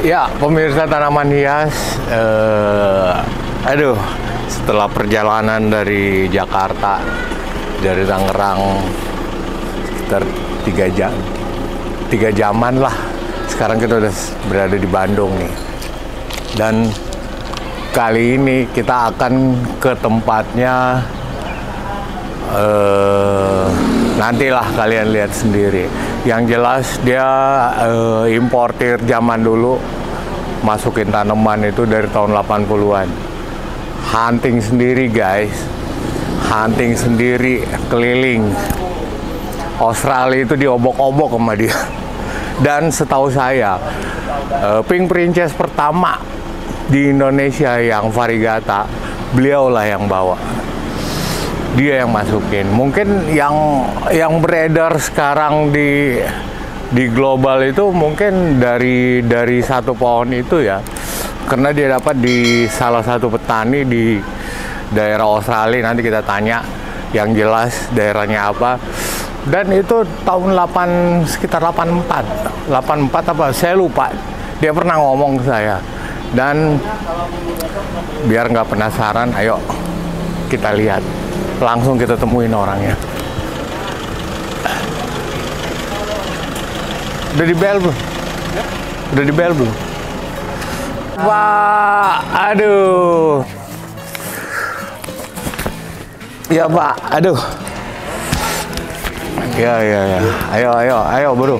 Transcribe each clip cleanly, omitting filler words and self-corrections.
Ya, pemirsa tanaman hias, setelah perjalanan dari Jakarta, dari Tangerang sekitar 3 jaman lah. Sekarang kita udah berada di Bandung nih. Dan kali ini kita akan ke tempatnya, nantilah kalian lihat sendiri. Yang jelas dia importir zaman dulu, masukin tanaman itu dari tahun 80-an. Hunting sendiri guys, hunting sendiri keliling. Australia itu diobok-obok sama dia. Dan setahu saya, Pink Princess pertama di Indonesia yang variegata, beliaulah yang bawa. Dia yang masukin. Mungkin yang beredar sekarang di global itu mungkin dari satu pohon itu ya, karena dia dapat di salah satu petani di daerah Australia. Nanti kita tanya yang jelas daerahnya apa. Dan itu tahun sekitar 84 apa saya lupa. Dia pernah ngomong ke saya. Dan biar nggak penasaran, ayo kita lihat. Langsung kita temuin orangnya. Udah di bel belum? Udah di bel belum? Wah, aduh. Ya Pak, aduh. Ya. Ayo bro.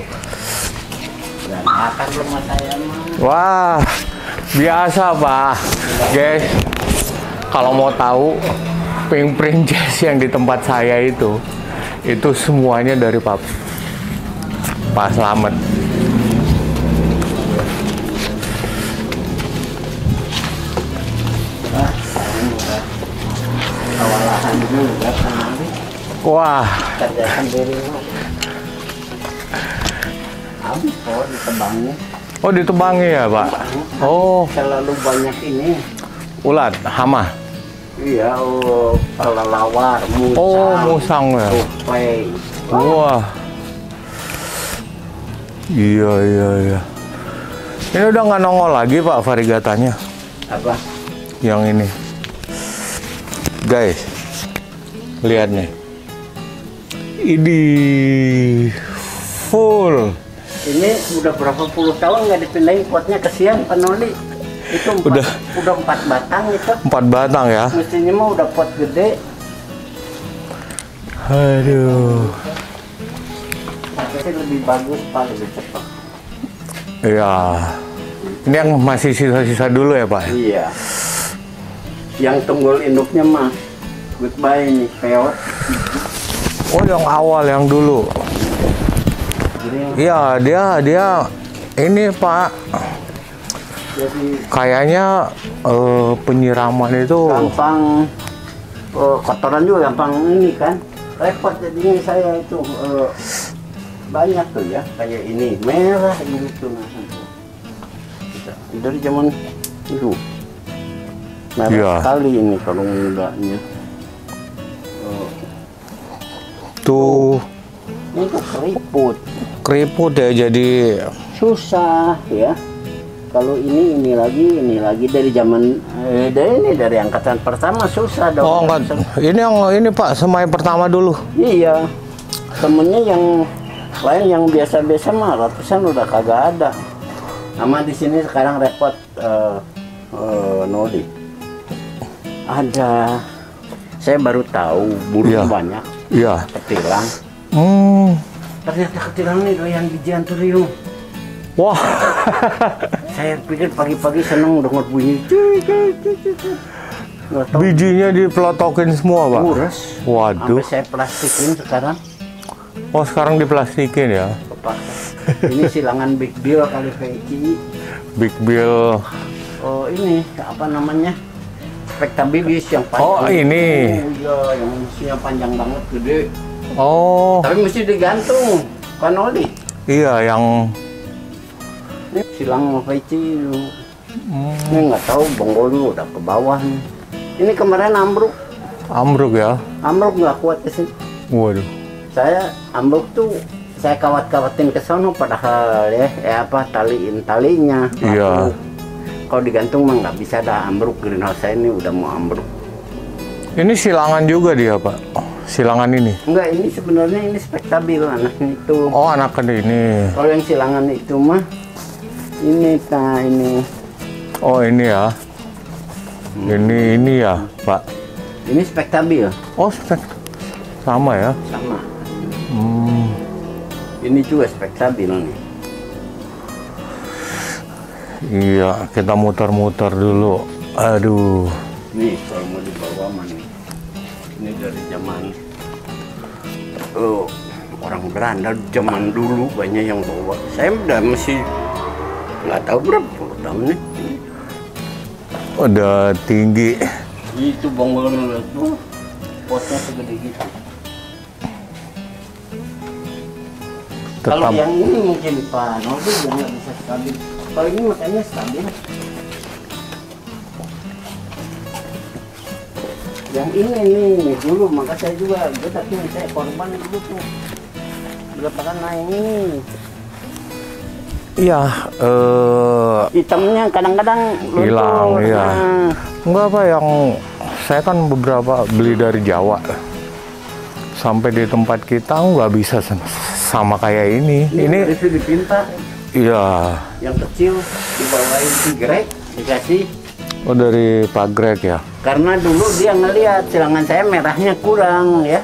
Wah, biasa Pak. Guys, kalau mau tahu, Pink Princess yang di tempat saya itu semuanya dari Pak Slamet. Wah. Habis kok ditebangnya. Oh, ditebangnya ya Pak? Oh. Terlalu banyak ini. Ulat, hama. Iya, kelelawar, musang. Oh, musang ya. Tupai. Wah. Iya. Ini udah nggak nongol lagi Pak variegatanya. Apa? Yang ini. Guys, lihat nih. Ini full. Ini udah berapa puluh tahun nggak dipindahin potnya, kesian penoli. Itu udah 4 batang itu. 4 batang ya? Mestinya mah udah pot gede. Aduh. Tapi lebih bagus Pak, lebih cepat. Iya. Ini yang masih sisa-sisa dulu ya Pak? Iya. Yang tunggul induknya mah goodbye nih, peot. Oh, yang awal, yang dulu. Iya, dia ini Pak. Jadi kayaknya penyiraman itu gampang, kotoran juga gampang ini kan, repot jadinya saya itu banyak tuh ya, kayak ini merah gitu. Dari zaman itu merah ya. Sekali ini kalau mudanya. Tuh Itu keriput ya, jadi susah ya. Kalau ini lagi dari zaman dari angkatan pertama susah dong. Oh enggak, ini Pak semai pertama dulu. Iya, temennya yang lain yang biasa-biasa mah ratusan udah kagak ada. Sama di sini sekarang repot nodi. Ada, saya baru tahu burung banyak. Iya. Ketilang. Ternyata ketilang ini doyan bijian turiung. Wah. Saya pikir pagi-pagi seneng dengar bunyi. Bijinya dipelotokin semua Pak? Mures. Waduh. Sampai saya plastikin sekarang. Oh, sekarang diplastikin ya? Ini silangan Big Bill kali Peci. Big Bill. Oh ini apa namanya? Spectabilis yang panjang. Oh ini. Oh iya, yang usianya panjang banget, gede. Oh. Tapi mesti digantung, kanoli. Iya, yang ini silang Peci. Ini nggak tahu bonggolnya udah ke bawah nih. Ini kemarin ambruk. Ambruk ya? Ambruk nggak kuat ke sini. Waduh. Saya ambruk tuh saya kawat-kawatin ke sono padahal ya apa taliin talinya. Iya. Kalau digantung mah nggak bisa, dah ambruk. Greenhouse saya ini udah mau ambruk. Ini silangan juga dia, Pak. Silangan ini. Enggak, ini sebenarnya ini spektabil anaknya itu. Oh, anaknya ini. Kalau yang silangan itu mah ini ini. Oh, ini ya. Ini ya, Pak. Ini spektabil. Oh, sama ya. Sama. Ini juga spektabil nih. Iya, kita muter-muter dulu. Aduh. Nih, kalau mau dibawa mana? Ini dari zaman orang Belanda zaman dulu banyak yang bawa. Saya udah masih nggak tahu berapa tahun nih. Udah tinggi. Itu bonggolnya tuh potnya segede gitu. Kalau yang ini mungkin Pak Nobel juga nggak bisa stabil. Kalau ini makanya stabil. Yang ini nih dulu, maka saya juga tapi saya korban dulu tuh berapa kan naik ini. Iya, Hitamnya kadang-kadang hilang, luntur. iya. Enggak, Pak, yang saya kan beberapa beli dari Jawa. Sampai di tempat kita nggak bisa sama kayak ini. Ini dari Filipina, Pak. Iya. Yang kecil dibawain tigrek dikasih. Oh, dari Pak Greg ya. Karena dulu dia ngelihat silangan saya merahnya kurang ya.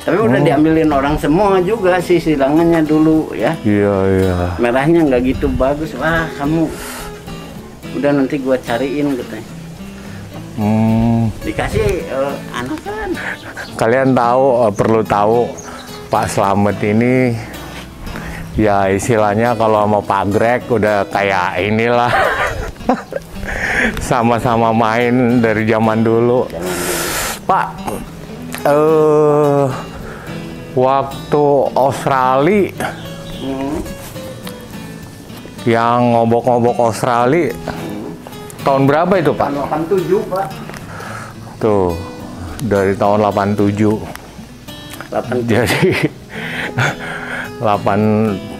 Tapi udah diambilin orang semua juga sih silangannya dulu ya. Iya, iya. Merahnya nggak gitu bagus. Wah, kamu udah nanti gua cariin katanya. Dikasih anakan. Kalian tahu, perlu tahu Pak Slamet ini ya istilahnya kalau sama Pak Greg udah kayak inilah. Sama-sama main dari zaman dulu. Pak, waktu Australia yang ngobok-ngobok Australia tahun berapa itu, Pak? 87, Pak. Tuh, dari tahun 87. Jadi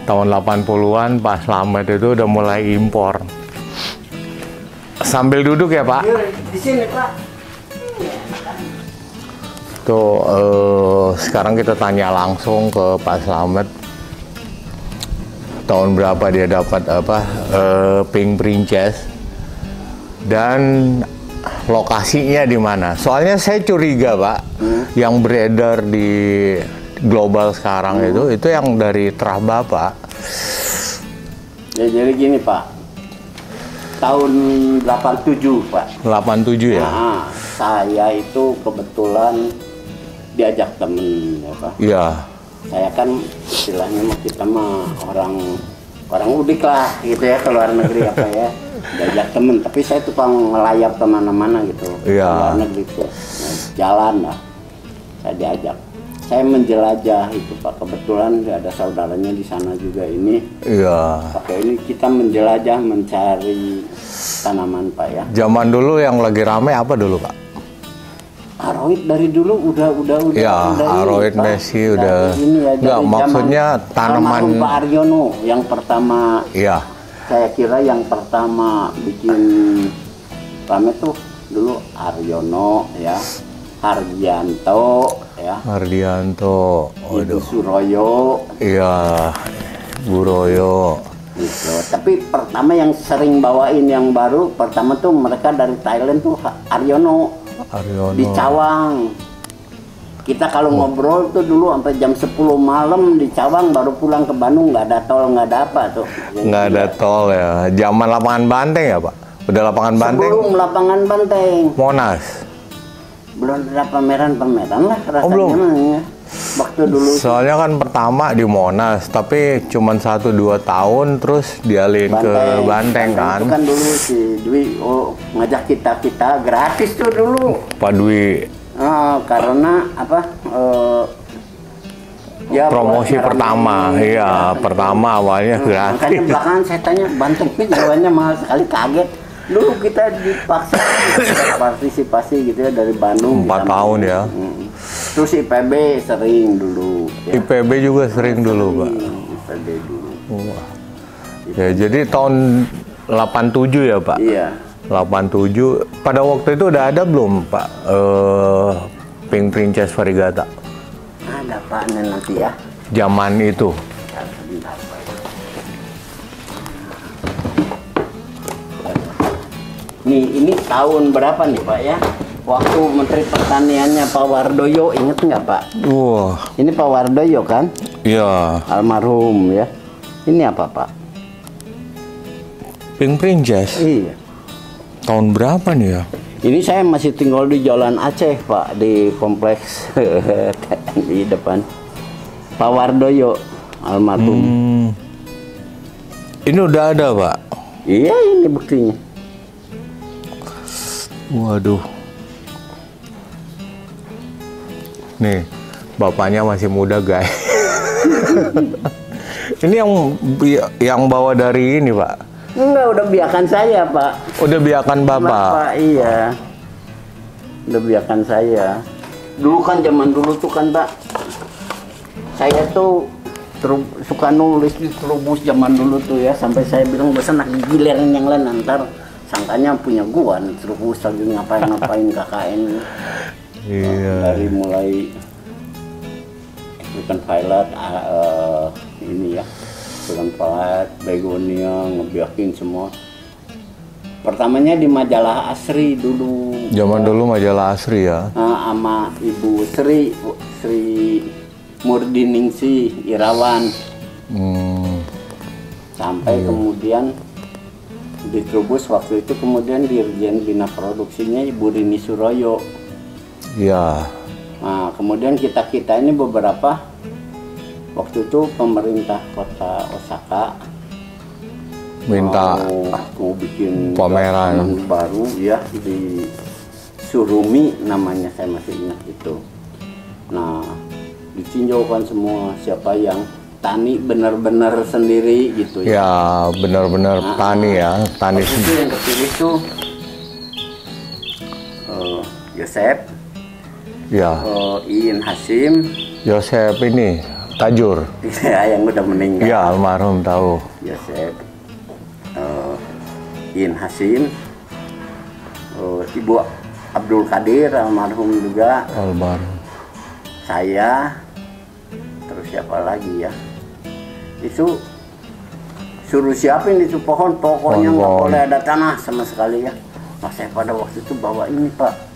tahun 80-an Pak Slamet itu udah mulai impor. Sambil duduk ya, Pak. Di sini, Pak. Tuh, sekarang kita tanya langsung ke Pak Slamet. Tahun berapa dia dapat Pink Princess dan lokasinya di mana? Soalnya saya curiga, Pak, yang beredar di global sekarang itu yang dari terah Bapak. Ya, jadi gini, Pak. Tahun 87, Pak. 87 ya? Nah, saya itu kebetulan diajak temen ya, Pak. Iya. Saya kan istilahnya kita mah orang udik lah gitu ya, ke luar negeri apa ya. Diajak temen, tapi saya tukang ngelayap kemana-mana gitu. Iya. Ke luar negeri tuh. Nah, jalan lah. Saya diajak. Saya menjelajah itu, Pak. Kebetulan ada saudaranya di sana juga ini. Iya. Pakai ini kita menjelajah mencari tanaman, Pak ya. Zaman dulu yang lagi rame apa dulu, Pak? Aroid dari dulu udah Ya, aroid Messi udah. Ini ya, nggak, maksudnya tanaman almarhum Pak Aryono yang pertama. Iya. Saya kira yang pertama bikin rame tuh dulu Aryono ya, Hardianto ya. Hardianto. Ibu Suroyo. Iya. Buroyo. Gitu. Tapi pertama yang sering bawain yang baru pertama tuh mereka dari Thailand tuh Aryono. Di Cawang. Kita kalau ngobrol tuh dulu sampai jam 10 malam di Cawang, baru pulang ke Bandung, nggak ada tol, nggak ada apa tuh. Nggak ada tol ya. Zaman lapangan Banteng ya, Pak? Udah lapangan Banteng? Sebelum lapangan Banteng. Monas? Belum ada pameran-pameran lah rasanya. belum? Ya. Waktu dulu. Soalnya kan pertama di Monas, tapi cuma 1-2 tahun terus dialihin ke Banteng kan? Itu kan dulu si Dwi ngajak kita gratis tuh dulu. Pak Dwi. Karena apa? Ya, promosi pertama, iya, pertama awalnya gratis. Makanya belakangan saya tanya, Banteng ini jawabannya mahal sekali, kaget. Dulu kita dipaksa partisipasi gitu ya dari Bandung. 4 tahun ya. Terus IPB sering dulu. Ya. IPB juga sering dulu, Pak. IPB dulu. Wah. Ya, jadi tahun 87 ya, Pak? Iya. 87. Pada waktu itu udah ada belum, Pak? Pink Princess Varigata? Ada, Pak, nanti ya. Zaman itu. Nih, ini tahun berapa nih, Pak ya? Waktu Menteri Pertaniannya Pak Wardoyo, inget nggak, Pak? Wah. Ini Pak Wardoyo kan? Iya. Almarhum ya. Ini apa, Pak? Pink Princess? Iya. Tahun berapa nih ya? Ini saya masih tinggal di Jalan Aceh, Pak, di kompleks di depan. Pak Wardoyo, almarhum. Ini udah ada, Pak? Iya, ini buktinya. Waduh. Nih, bapaknya masih muda, guys. Ini yang bawa dari ini, Pak? Enggak, udah biakan saya, Pak. Udah biakan Bapak? Iya. Udah biakan saya. Dulu kan zaman dulu tuh kan, Pak. Saya tuh suka nulis di Trubus zaman dulu tuh ya. Sampai saya bilang, bosan nak giliran yang lain antar. Sangkanya punya gua nih, Trubus lagi ngapain KKN. Iya. Dari mulai bukan pilot ini ya, bukan pilot, begonia, ngebiakin semua. Pertamanya di majalah Asri dulu. Zaman dulu majalah Asri ya. Sama Ibu Sri Murdiningsih Irawan. Sampai kemudian di Trubus waktu itu kemudian Dirjen Bina Produksinya Ibu Rini Suroyo. Iya. Nah, kemudian kita ini beberapa waktu itu pemerintah kota Osaka minta mau bikin pameran baru ya di Surumi namanya, saya masih ingat itu. Nah, ditinjaukan semua siapa yang tani benar-benar sendiri gitu ya. Ya, benar-benar tani ya, tani itu yang kepilih tuh Yosep. Ya. Iin Hasim. Yosep ini Tajur. Ya, yang udah meninggal. Ya, almarhum tahu. Yosep. Iin Hasim. Ibu Abdul Qadir almarhum juga. Almarhum. Saya. Terus siapa lagi ya? Itu suruh siapin itu pohon, pokoknya nggak boleh ada tanah sama sekali ya. Nah, saya pada waktu itu bawa ini, Pak.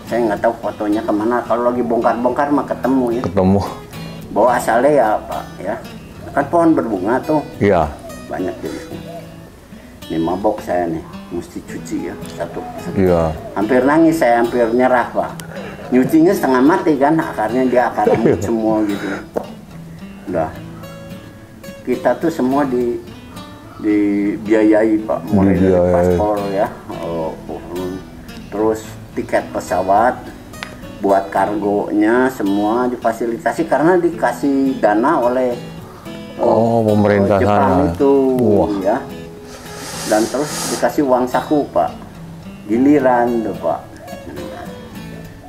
Saya nggak tahu fotonya kemana. Kalau lagi bongkar-bongkar mah ketemu ya. Ketemu. Bawa asalnya ya, Pak ya. Kan pohon berbunga tuh. Iya. Banyak jenisnya. Ini mabok saya nih, mesti cuci ya satu. Iya. Hampir nangis saya, hampir nyerah, Pak. Nyucinya setengah mati kan, akarnya dia akar rambut semua gitu. Udah. Kita tuh semua dibiayai, Pak, mulai dari paspor ya. Terus tiket pesawat, buat kargonya semua difasilitasi karena dikasih dana oleh pemerintah Jepang sana. itu. Ya. Dan terus dikasih uang saku, Pak. Giliran tuh, Pak.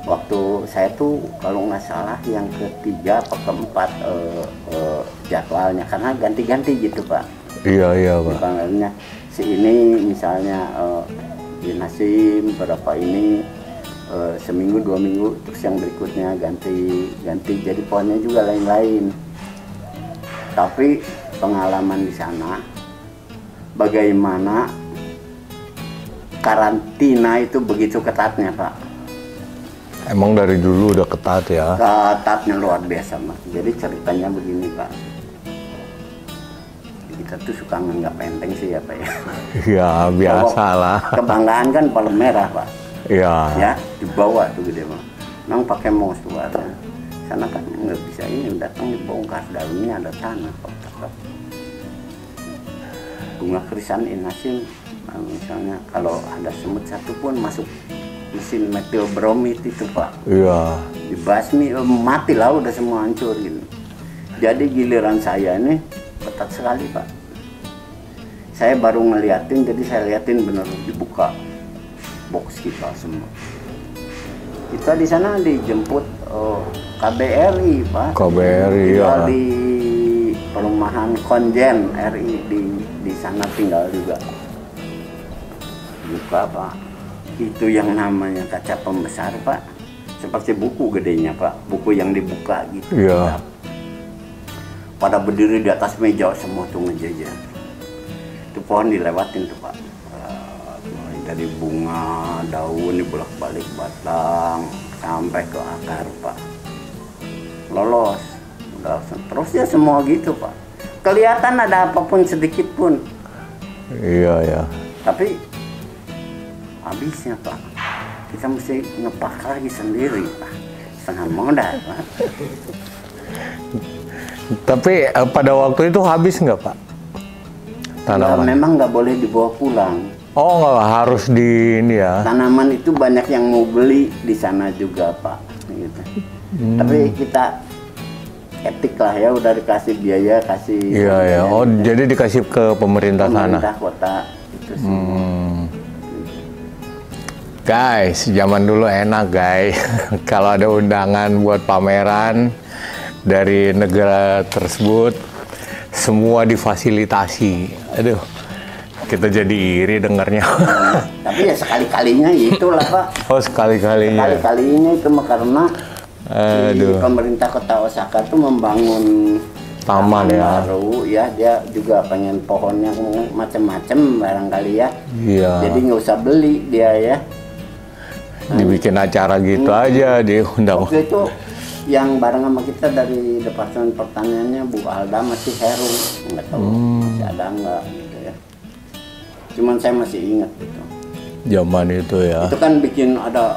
Waktu saya tuh kalau nggak salah yang ketiga atau keempat jadwalnya karena ganti-ganti gitu, Pak. Iya, Pak. Panggilnya si ini misalnya di Nasim berapa ini seminggu 2 minggu, terus yang berikutnya ganti jadi pohonnya juga lain-lain. Tapi pengalaman di sana bagaimana karantina itu begitu ketatnya, Pak. Emang dari dulu udah ketat ya? Ketatnya luar biasa, Mas. Jadi ceritanya begini, Pak. Kita tuh suka nganggap enteng sih ya, Pak ya. Ya, biasa lah. Kebanggaan kan paling merah, Pak. Iya. Ya, dibawa tuh gede banget. Memang pakai mos tuh ada. Sana kan nggak bisa ini, datang dibongkar dalamnya ada tanah, Pak. Bunga krisan inasim, misalnya kalau ada semut satu pun masuk mesin metil bromid itu, Pak. Iya. Dibasmi, mati lah, udah semua hancur gitu. Jadi giliran saya ini ketat sekali, Pak. Saya baru ngeliatin, jadi saya liatin bener dibuka box kita semua. Kita di sana dijemput KBRI, Pak. KBRI Tinggal ya. di perumahan Konjen RI di sana tinggal juga. Buka, Pak. Itu yang namanya kaca pembesar, Pak. Seperti buku gedenya, Pak. Buku yang dibuka gitu. Iya. Pada berdiri di atas meja semua tuh ngejajar. Itu pohon dilewatin tuh, Pak. Mulai dari bunga, daun dibolak-balik batang sampai ke akar, Pak. Lolos. Udah, terus ya semua gitu, Pak. Kelihatan ada apapun sedikit pun. Iya ya. Tapi habisnya, Pak. Kita mesti ngepak lagi sendiri, Pak. Setengah modal, Pak. Tapi pada waktu itu habis nggak, Pak? Tanaman. Memang nggak boleh dibawa pulang. Oh, nggak harus di ini ya. Tanaman itu banyak yang mau beli di sana juga, Pak. Gitu. Tapi kita etik lah ya, udah dikasih biaya, kasih. Iya ya. Oh, jadi dikasih ke pemerintah sana. Pemerintah kota itu sih. Guys, zaman dulu enak, guys. Kalau ada undangan buat pameran dari negara tersebut, semua difasilitasi. Aduh, kita jadi iri dengarnya. Tapi ya sekali-kalinya itulah, Pak. Oh, sekali-kalinya. Sekali-kalinya itu karena Aduh. pemerintah kota Osaka tuh membangun Taman ya. baru ya, dia juga pengen pohon yang macam-macam barangkali ya. Iya. Jadi nggak usah beli dia ya. Dibikin acara gitu aja, diundang. Waktu itu yang bareng sama kita dari Departemen Pertaniannya Bu Alda masih Heru, nggak tahu masih ada nggak gitu ya. Cuman saya masih ingat gitu. Zaman itu ya. Itu kan bikin ada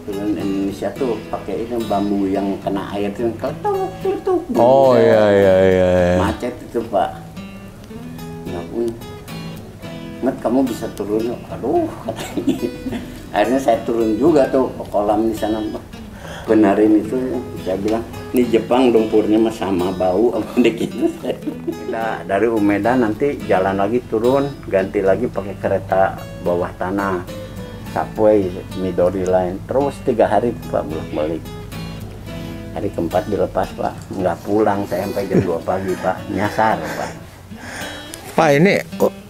film Indonesia tuh pakai ini bambu yang kena air tuh kletuk. Oh iya. Macet itu, Pak. Nggak pun. Nget, kamu bisa turun? Aduh, akhirnya saya turun juga tuh ke kolam di sana, Pak. Benerin itu, saya bilang, ini Jepang lumpurnya mah sama bau, gitu. Kita dari Umeda nanti jalan lagi turun, ganti lagi pakai kereta bawah tanah, subway, Midori Line, terus 3 hari, Pak, bolak-balik. Hari keempat dilepas, Pak, nggak pulang, saya sampai jam 2 pagi, Pak, nyasar, Pak. Pak, ini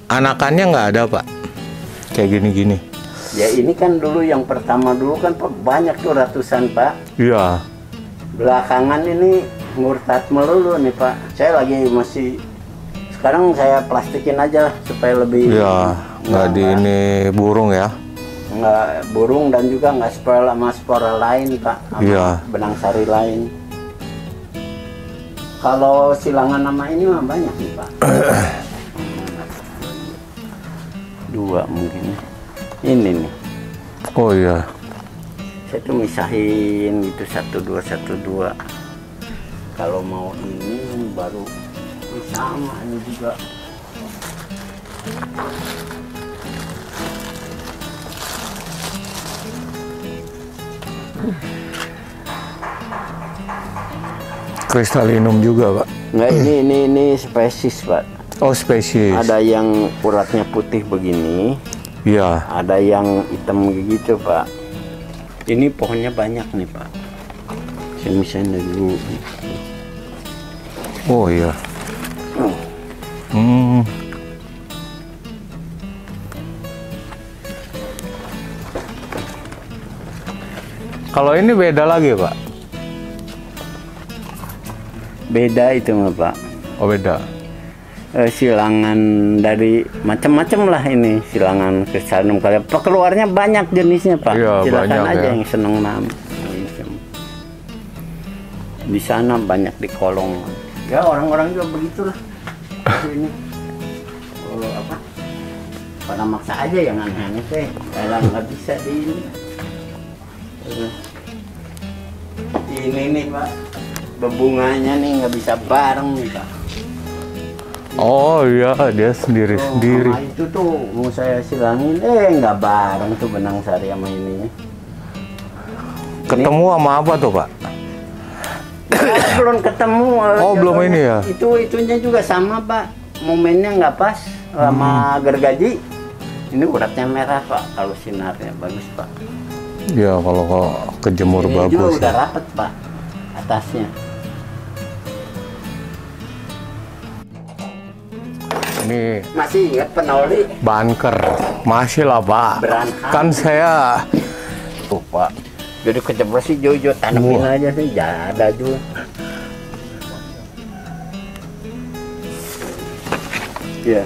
anakannya nggak ada, Pak? Kayak gini-gini. Ya ini kan dulu yang pertama dulu kan, Pak, banyak tuh ratusan, Pak. Iya. Belakangan ini murtad melulu nih, Pak. Saya lagi masih, sekarang saya plastikin aja lah supaya lebih. Iya, nggak di ini burung ya. Nggak burung dan juga nggak spoil sama spora lain, Pak. Sama Iya. benang sari lain. Kalau silangan nama ini mah banyak nih, Pak. 2 mungkin. Ini nih. Oh iya. Saya tuh misahin gitu 1, 2. Kalau mau ini baru ini sama ini juga. Kristalinum juga, Pak. Nggak, ini spesies, Pak. Oh, spesies. Ada yang uratnya putih begini, Iya. ada yang hitam gitu, Pak. Ini pohonnya banyak nih, Pak. Saya misalnya dulu. Oh iya. Hmm. Kalau ini beda lagi, Pak? Beda itu mah, Pak. Oh beda. Silangan dari macam-macam lah ini, silangan Kristalinum kalian. Keluarnya banyak jenisnya, Pak. Iya, Silakan banyak, aja ya. yang seneng nama. Di sana banyak di kolong. Ya orang-orang juga begitulah. Ini apa? Pada maksa aja yang aneh-aneh teh. Kalau nggak bisa di ini. Ini nih, Pak. Bebunganya nih nggak bisa bareng nih, Pak. Oh iya, dia sendiri-sendiri. Sama itu tuh mau saya silangin, nggak bareng tuh benang sari sama ininya. Ketemu sama apa tuh, Pak? Belum ketemu. Oh, belum ini ya? Itunya juga sama, Pak. Momennya nggak pas sama gergaji. Ini uratnya merah Pak, kalau sinarnya bagus Pak. Ya kalau kejemur Ini bagus. juga udah Ya. rapet Pak, atasnya. Ini Masih ingat penoli? bunker, masih lah Pak. Berantak. Kan saya Tuh Pak, jadi kejeblos sih Jojo, tanemin Wah. aja sih, ya ada juga. Iya.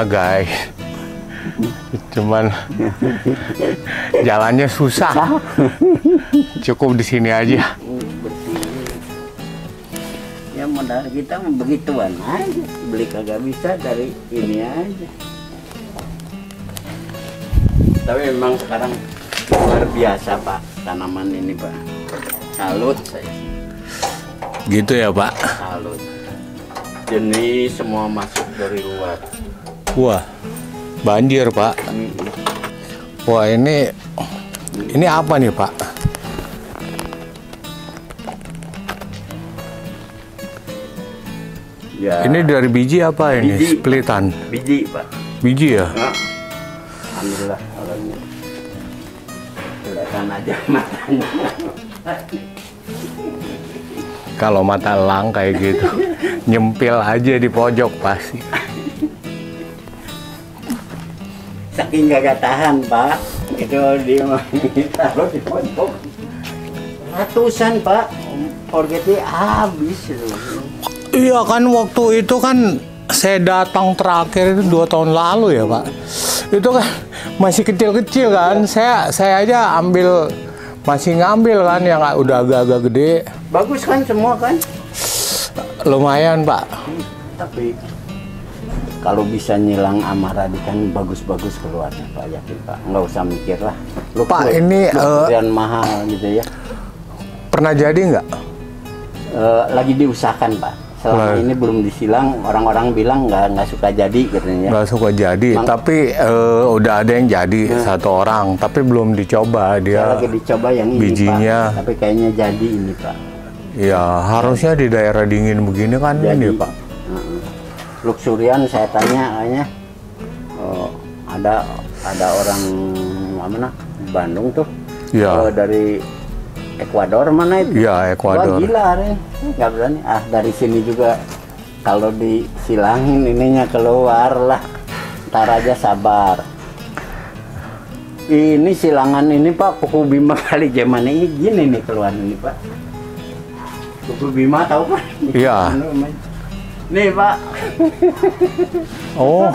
guys, cuman jalannya susah. Cukup di sini aja. Ya modal kita mah begituan aja, beli kagak bisa dari ini aja. Tapi memang sekarang luar biasa Pak tanaman ini Pak. Salut saya, Gitu ya Pak. salut. Jenis semua masuk dari luar. Wah, banjir Pak. Wah ini apa nih Pak? Ya, Ini dari biji apa ini? Biji. Splitan. biji Pak. Biji ya? Nah, alhamdulillah kalau ini kelihatan aja matanya. Kalau mata elang kayak gitu, nyempil aja di pojok pasti. Saking gak tahan Pak, itu dia taruh di pojok. Ratusan Pak, orgetnya habis itu. Iya kan waktu itu kan saya datang terakhir itu 2 tahun lalu ya Pak. Itu kan masih kecil-kecil kan. Saya aja masih ngambil kan yang udah agak-agak gede. Bagus kan semua kan? Lumayan Pak. Tapi kalau bisa nyilang amarah kan bagus-bagus keluarnya Pak, yakin Pak. Nggak usah mikir lah. Pak, ini, lumayan mahal gitu ya. Pernah jadi nggak? Lagi diusahakan Pak. Selama Nah. ini belum disilang, orang-orang bilang nggak suka jadi katanya. Nggak suka jadi, tapi udah ada yang jadi 1 orang, tapi belum dicoba Saya dia lagi dicoba yang ini bijinya. Pak, tapi kayaknya jadi ini Pak. Ya harusnya di daerah dingin begini kan Jadi ini Pak. Luxurian saya tanya kayaknya ada orang mana Bandung tuh, Ya. dari Ekuador mana itu? Iya, Ekuador. Wah gila Ren, nggak berani. Dari sini juga kalau disilangin ininya keluar lah. Ntar aja sabar. Ini silangan ini Pak, kuku bima kali zaman ini gini nih keluar ini Pak. Kuku bima tahu Pak? Iya. Nih Pak. Oh,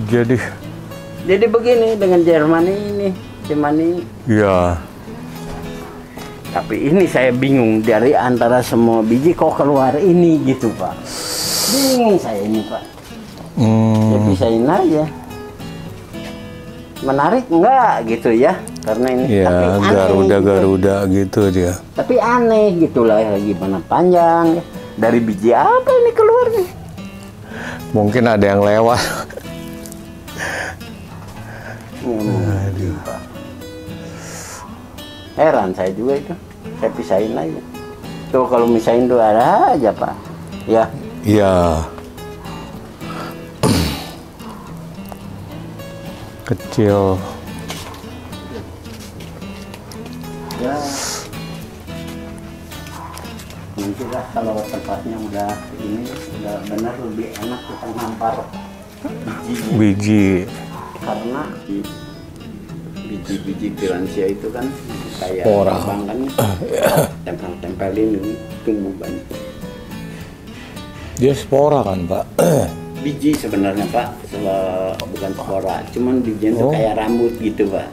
jadi Jadi begini dengan Jerman ini. ya Tapi ini saya bingung dari antara semua biji kok keluar ini gitu Pak. Bingung saya ini Pak. Ya pisahin aja. Menarik enggak gitu ya? Karena ini ya tapi aneh Garuda gitu dia. Tapi aneh gitulah gimana panjang ya. Dari biji apa ini keluar nih? Mungkin ada yang lewat. Aduh. Pak. Heran saya juga itu. Saya pisahin aja. Tuh kalau misahin tuh ada aja Pak. Ya. Iya. Kecil. Ya. Nanti lah kalau tempatnya udah ini udah benar lebih enak kita ngampar bijinya. Biji. Karena biji-biji piransia itu kan kayak Spora. abang kan tempel-tempelin ini tumbuh banyak. Dia spora kan Pak? Biji sebenarnya Pak, bukan spora, cuman bijinya tuh kayak rambut gitu Pak.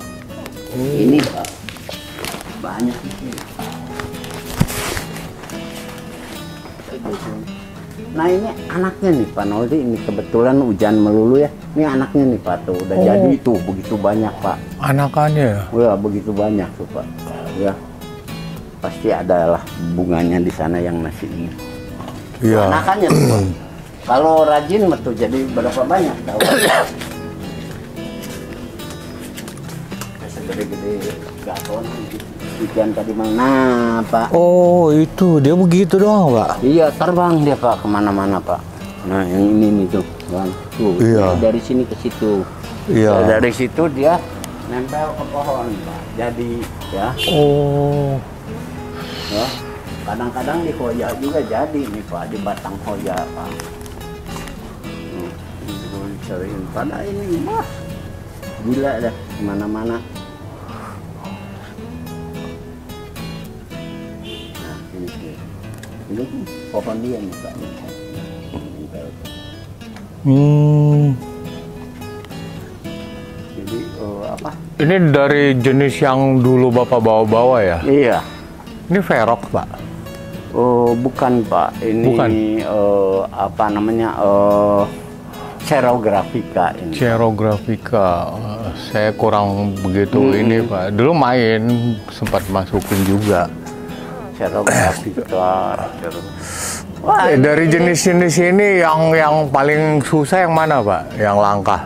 Ini Pak banyak biji. Nah ini anaknya nih Pak Noldi, ini kebetulan hujan melulu ya. Ini anaknya nih Pak tuh udah jadi tuh begitu banyak Pak. Anakannya. Wah begitu banyak tuh Pak. Ya pasti adalah bunganya di sana yang masih ini. Iya. Anakannya tuh Pak. Kalau rajin tuh jadi berapa banyak tahu? Segede-gede gaton gitu. ikan tadi mana Pak? Oh itu dia begitu doang Pak? Iya terbang dia Pak kemana-mana Pak. Nah yang ini nih tuh Bang. Tuh, Iya. dari sini ke situ. Iya. Dari situ dia nempel ke pohon Pak. Jadi ya. Oh. Ya. Kadang-kadang di hoja juga jadi nih Pak di batang hoja Pak. Sering pada ini mah gila dah kemana-mana. Nah ini pohon dia nih Pak. Jadi apa? Ini dari jenis yang dulu Bapak bawa-bawa ya? Iya. Ini verok Pak? Oh bukan Pak. Ini Bukan. apa namanya? Cerographica ini. Cerographica, saya kurang begitu ini Pak. Dulu main sempat masukin juga. Cerographica. Wah, Dari jenis-jenis ini yang paling susah yang mana Pak? Yang langka,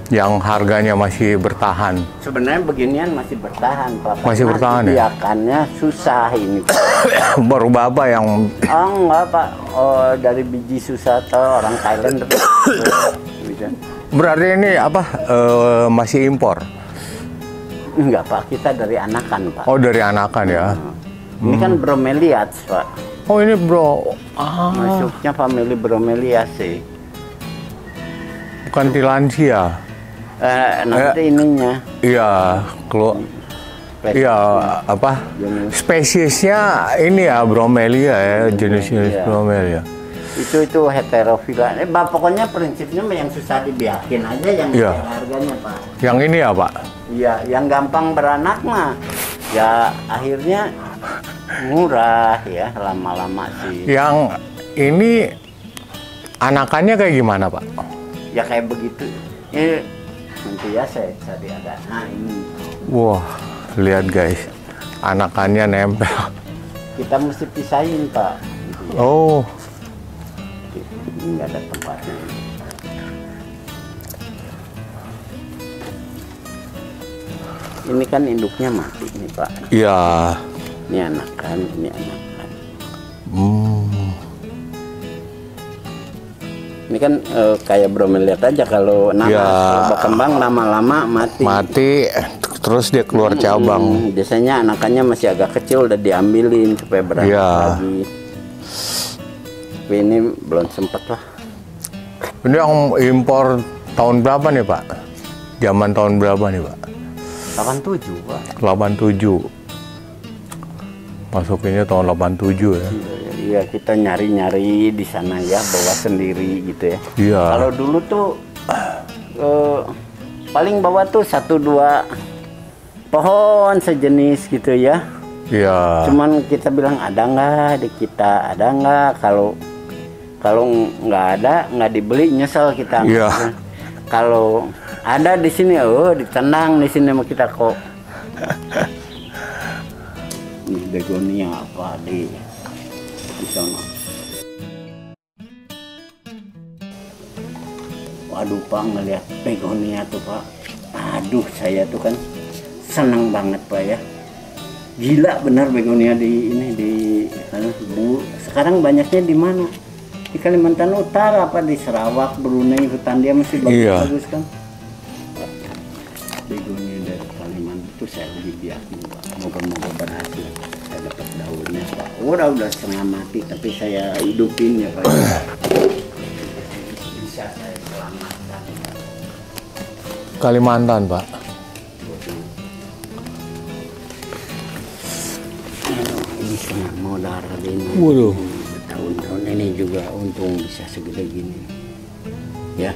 yang harganya masih bertahan. sebenarnya beginian masih bertahan Pak. Masih Karena bertahan ya? dibiakannya susah ini Pak. Baru Bapak yang Enggak Pak. Oh, dari biji susah atau orang Thailand bisa. berarti ini apa? Masih impor? Enggak Pak, kita dari anakan Pak. Oh dari anakan ya? Ini kan bromeliads Pak. Oh ini bro, Masuknya famili bromeliaceae. bukan tilansia. Nanti ininya. Iya, kalau iya apa? Spesiesnya ini ya bromelia ya, jenis-jenis Iya. bromelia. Itu heterofila. Pokoknya prinsipnya yang susah dibiakin aja yang Iya. harganya Pak. Yang ini ya Pak? Iya, yang gampang beranak mah ya akhirnya murah ya lama-lama sih. Yang ini anakannya kayak gimana Pak? Ya kayak begitu. Ini nanti ya saya cari ada. Nah ini Wah, lihat guys, anakannya nempel. kita mesti pisahin Pak. Gitu ya. Oh, Ini nggak ada tempatnya. Ini kan induknya mati nih Pak. iya. Ini anakan, ini anakan. Ini kan kayak bromeliad aja kalau nanas Ya. kalau berkembang lama-lama mati. Mati, terus dia keluar cabang. Biasanya anakannya masih agak kecil udah diambilin supaya beranak Ya. lagi. Tapi ini belum sempet lah. Ini yang impor tahun berapa nih Pak? Zaman tahun berapa nih Pak? 87 Pak. 87. Masukinnya tahun 87 ya. Iya kita nyari-nyari di sana ya bawa sendiri gitu ya. Iya. Kalau dulu tuh paling bawa tuh 1-2 pohon sejenis gitu ya. Iya. Cuman kita bilang ada nggak di kita, ada nggak, kalau nggak ada nggak dibeli nyesel kita. Iya. Kalau ada di sini, ditendang di sini sama kita kok. Ini begonia apa di sana. Waduh Pak ngeliat begonia tuh Pak. Aduh saya tuh kan senang banget Pak ya. Gila benar begonia di ini di Bu. Sekarang banyaknya di mana? Di Kalimantan Utara apa di Sarawak, Brunei, hutan dia masih bagus-bagus kan. Begonia dari Kalimantan itu saya lebih biakin Pak. Moga-moga berhasil. Saya dapat daunnya Pak. Udah setengah mati tapi saya hidupin ya Pak. Bisa saya selamatkan. Kalimantan Pak. Ini setengah modal ini. Waduh. Tahun-tahun ini juga untung bisa segede gini. Ya.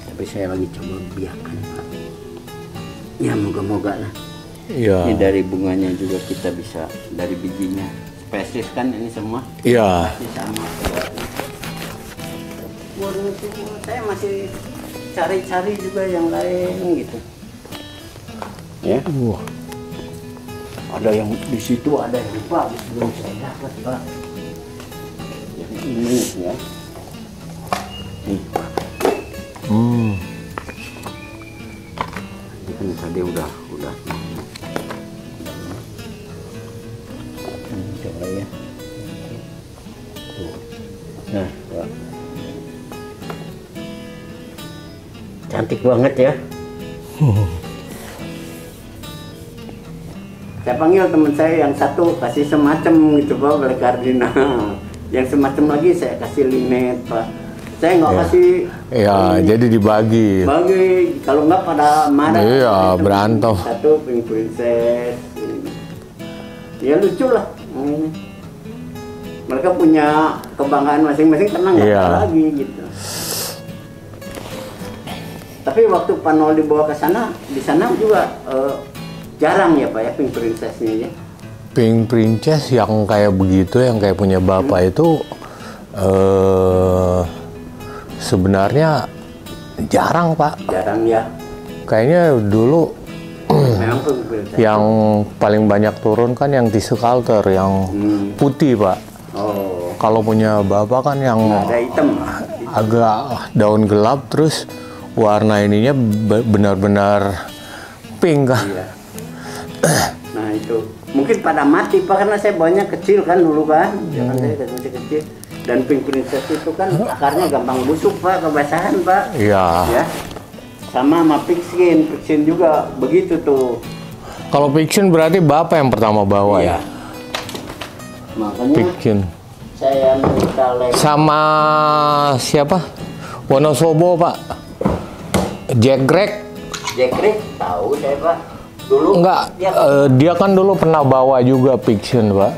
Tapi saya lagi coba biarkan Pak. Ya moga-moga lah. Iya. Ini dari bunganya juga kita bisa, dari bijinya. Spesies kan ini semua. Iya. Masih sama. Waduh, saya masih cari-cari juga yang lain gitu. Ya. Wah. Ada yang di situ ada yang bagus belum saya dapat Pak. Yang ini ya. Nih. Ini kan tadi udah. Coba ya. Nah, Pak. Cantik banget ya. Saya panggil teman saya yang satu kasih semacam gitu Pak, Black Cardinal. Yang semacam lagi saya kasih linet Pak. Saya nggak kasih. Ya, jadi dibagi. Bagi, kalau nggak pada marah. Iya, berantem. Satu Pink Princess. Ya lucu lah. Mereka punya kebanggaan masing-masing karena nggak ada lagi gitu. Tapi waktu Pak Noel dibawa ke sana, di sana juga jarang ya Pak ya Pink Princess-nya ya. Pink Princess yang kayak begitu, yang kayak punya bapak itu sebenarnya jarang Pak. Jarang ya. Kayaknya dulu yang paling banyak turun kan yang Tissekalter yang putih Pak. Oh. Kalau punya bapak kan yang ada hitam. Agak daun gelap terus warna ininya benar-benar pink kan. Iya. Nah itu mungkin pada mati Pak karena saya bawanya kecil kan dulu kan. Jangan saya masih kecil. Dan Pink Princess itu kan akarnya gampang busuk Pak, kebasahan Pak. Iya. Ya. Sama Pixin juga begitu tuh. Kalau Pixin berarti bapak yang pertama bawa ya? Makanya Pixin. saya minta sama siapa? Wonosobo Pak. Jack Greg tahu saya Pak. Dulu enggak, dia kan dulu pernah bawa juga Pixin Pak.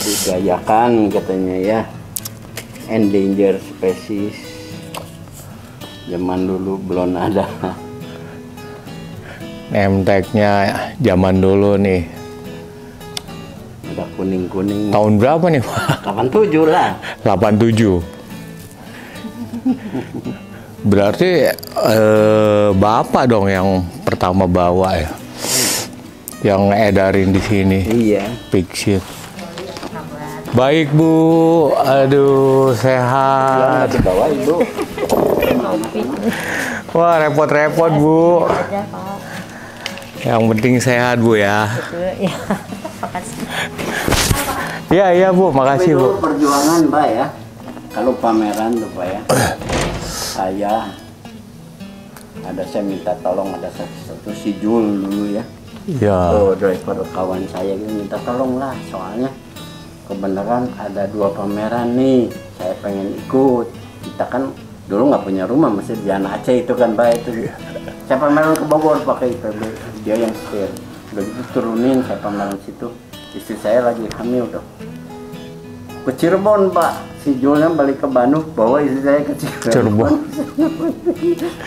Digayakan katanya ya. Endangered species. Zaman dulu belum ada. Name tag-nya zaman dulu nih. Ada kuning-kuning. Tahun berapa nih Pak? 87 lah. 87. Berarti bapak dong yang pertama bawa ya, yang edarin di sini. Iya. Pixin. Baik Bu, aduh sehat. Dibawa Ibu. Wah repot-repot Bu. Yang penting sehat Bu ya. Iya Bu, makasih Bu. Itu perjuangan Pak ya. Kalau pameran tuh Pak ya. Saya minta tolong ada satu si Jul dulu ya. Iya. Oh, driver kawan saya gitu minta tolong lah soalnya kebenaran ada 2 pameran nih. Saya pengen ikut. Kita kan dulu nggak punya rumah, masih di anak Aceh itu kan Pak itu. Saya pameran ke Bogor pakai IPB. Dia yang setir. Begitu turunin saya pameran situ. Istri saya lagi hamil tuh. Ke Cirebon Pak. Si Julnya balik ke Bandung, bawa istri saya ke Cirebon.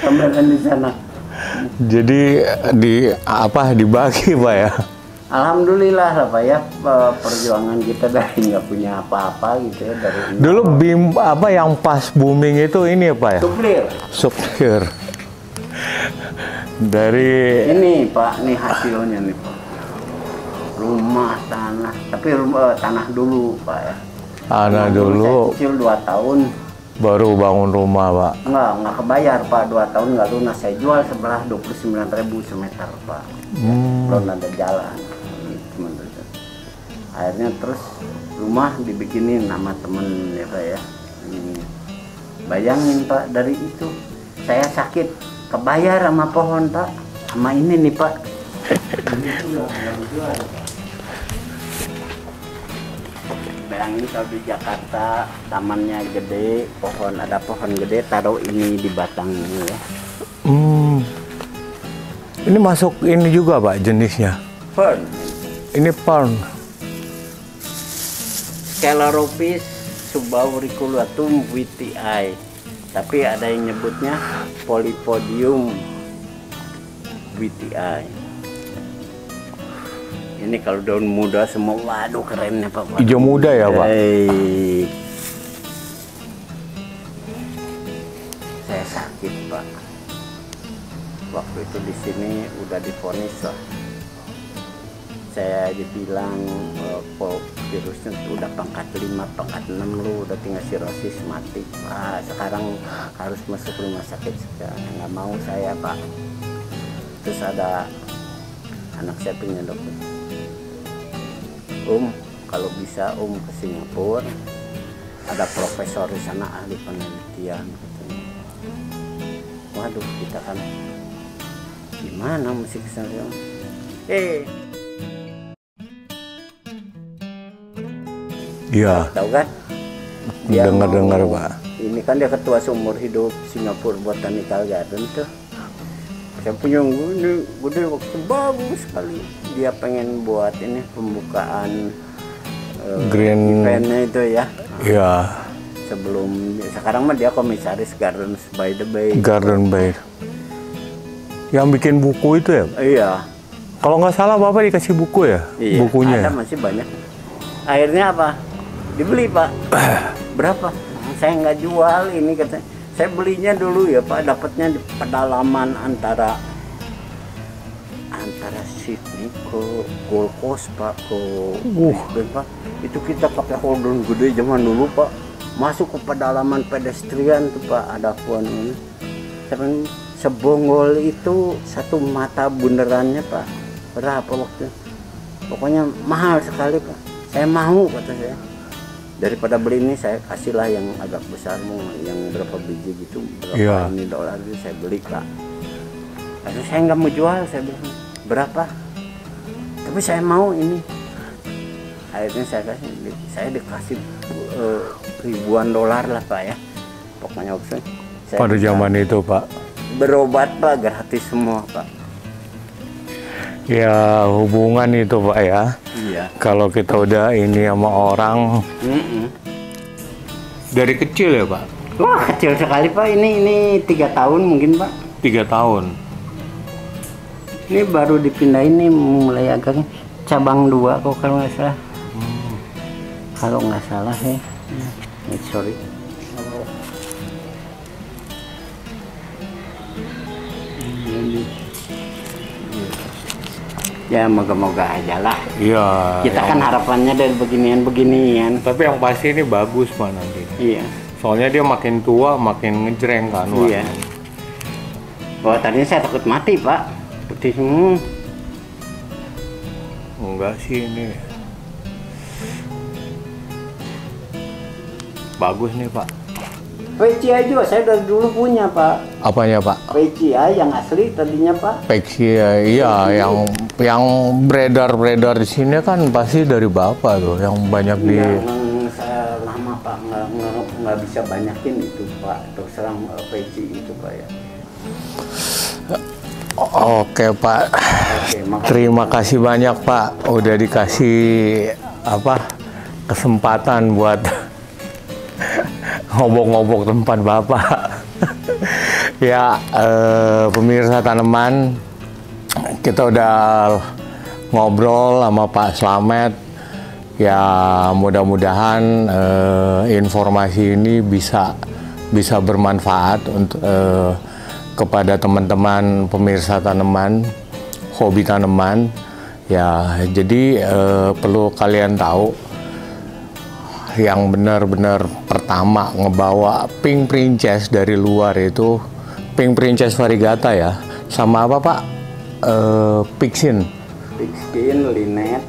Pameran di sana. Jadi dibagi Pak ya? Alhamdulillah lah Pak ya, perjuangan kita dari nggak punya apa-apa gitu ya dari. Dulu yang pas booming itu ini ya Pak ya? Supplier. Dari ini Pak, nih hasilnya nih Pak. Rumah, tanah, tapi tanah dulu Pak ya. Tanah dulu. Saya kecil 2 tahun. Baru bangun rumah Pak? Nggak kebayar Pak, 2 tahun nggak lunas. Saya jual sebelah 29.000 semeter Pak. Belum ada jalan. Akhirnya terus rumah dibikinin nama temen ya Pak ya. Bayangin Pak, dari itu saya sakit kebayar sama pohon Pak, sama ini nih Pak. Bayangin kalau di Jakarta tamannya gede, ada pohon gede, taruh ini di batangnya ya. Ini masuk ini juga Pak jenisnya? Fern. Ini fern. Scaleropis subauriculatum witii. Tapi ada yang nyebutnya Polypodium witii. Ini kalau daun muda semua, waduh kerennya Pak. Hijau muda ya Pak? Saya sakit Pak. Waktu itu di sini udah divonis lah. saya dibilang kok virusnya tuh udah pangkat 5, pangkat 6 lu udah tinggal sirosis mati. Sekarang harus masuk rumah sakit. Nggak mau saya, Pak. Terus ada anak saya punya dokter, kalau bisa ke Singapura, ada profesor di sana ahli penelitian katanya. Waduh, kita kan gimana mesti ke sana? Iya. Tahu kan? Dia dengar Pak. Ini kan dia ketua seumur hidup Singapura Botanical Garden tuh. Saya punya gede waktu bagus sekali. Dia pengen buat ini pembukaan green eventnya itu ya. Iya. Sekarang mah dia komisaris Gardens by the Bay. Garden Bay. Yang bikin buku itu ya? Iya. Kalau nggak salah Bapak dikasih buku ya? Iya, bukunya. Ada masih banyak. Akhirnya apa? Dibeli, Pak. Berapa? Saya nggak jual ini katanya. Saya belinya dulu ya Pak, dapatnya di pedalaman antara Sydney ke Gold Coast Pak, ke Brisbane Pak. Itu kita pakai holdern gede zaman dulu Pak. Masuk ke pedalaman pedestrian tuh Pak, ada puan ini. Sebonggol itu satu mata bundarannya Pak. Berapa waktu? Pokoknya mahal sekali Pak. Saya mau kata saya. Daripada beli ini saya kasihlah yang agak besar, yang berapa biji gitu, berapa ini dolar itu saya beli Pak. Lalu saya nggak mau jual, saya bilang berapa? Tapi saya mau ini. Akhirnya saya dikasih ribuan dolar lah Pak ya. Pokoknya waktu saya pada zaman itu Pak. Berobat Pak gratis semua Pak. Ya hubungan itu Pak ya. Iya. Kalau kita udah ini sama orang dari kecil ya Pak? Wah kecil sekali Pak. Ini 3 tahun mungkin Pak. 3 tahun. Ini baru dipindahin nih mulai agak cabang 2 kok kalau nggak salah. Kalau nggak salah ya. Sorry. Ya moga-moga aja lah. Iya. Kita kan harapannya dari beginian. Tapi yang pasti ini bagus Pak nanti. Iya. Soalnya dia makin tua makin ngejreng kan. Iya. Wah tadinya saya takut mati Pak. Putih semua. Enggak sih ini. Bagus nih Pak. PCI juga saya dari dulu punya Pak. Apanya Pak? PCI yang asli tadinya Pak. PCI iya yang beredar di sini kan pasti dari Bapak tuh yang banyak di. Saya lama Pak nggak bisa banyakin itu Pak. Terus serang PCI itu Pak ya. Oke Pak. Terima kasih banyak Pak udah dikasih kesempatan buat ngobok-ngobok tempat Bapak. Ya pemirsa tanaman, kita udah ngobrol sama Pak Slamet. Ya mudah-mudahan informasi ini bisa bermanfaat untuk kepada teman-teman pemirsa tanaman, hobi tanaman. Ya jadi perlu kalian tahu yang benar-benar pertama ngebawa Pink Princess dari luar itu Pink Princess variegata ya, sama apa Pak? Pigskin,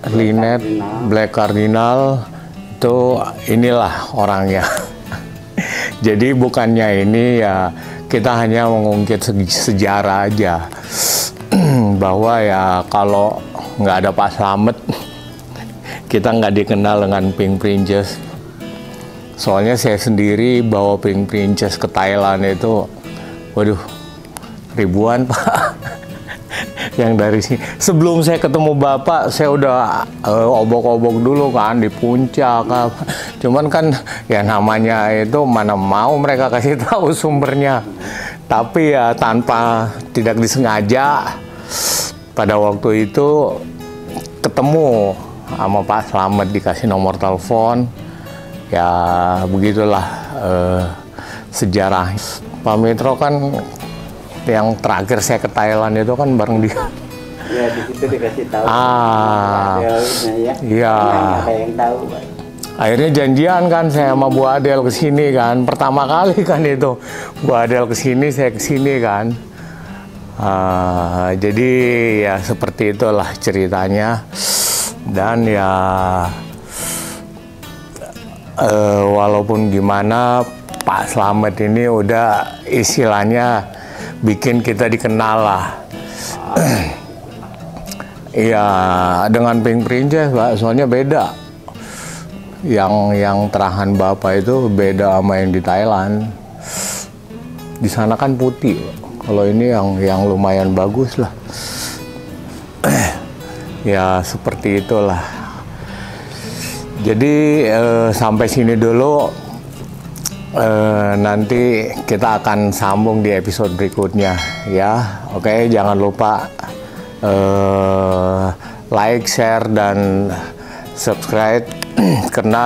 Linet, Black Cardinal itu inilah orangnya. Jadi bukannya ini ya kita hanya mengungkit sejarah aja bahwa ya kalau nggak ada Pak Slamet kita nggak dikenal dengan Pink Princess. Soalnya saya sendiri bawa Pink Princess ke Thailand itu, waduh, ribuan Pak. Yang dari sini. Sebelum saya ketemu Bapak, saya udah obok-obok dulu kan di puncak. Cuman kan ya namanya itu mana mau mereka kasih tahu sumbernya. Tapi ya tidak disengaja pada waktu itu ketemu sama Pak Slamet, dikasih nomor telepon. Ya begitulah sejarah. Pak Mitro kan yang terakhir saya ke Thailand itu kan bareng dia. Ya di situ dikasih tahu. Iya. Nggak ada yang tahu. Akhirnya janjian kan saya sama Bu Adel ke sini kan. Pertama kali kan itu Bu Adel ke sini, saya ke sini kan. Jadi ya seperti itulah ceritanya. Dan ya walaupun gimana Pak Slamet ini udah istilahnya bikin kita dikenal lah. Iya, dengan Pink Princess, Pak, soalnya beda. Yang terahan Bapak itu beda sama yang di Thailand. Di sana kan putih, kalau ini yang lumayan bagus lah. Ya seperti itulah. Jadi sampai sini dulu. Nanti kita akan sambung di episode berikutnya ya. Oke, jangan lupa like, share, dan subscribe karena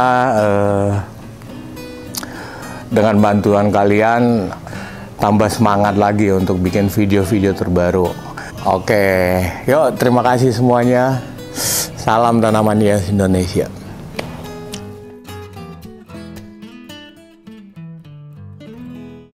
dengan bantuan kalian tambah semangat lagi untuk bikin video-video terbaru. Oke, yuk terima kasih semuanya. Salam tanaman hias Indonesia.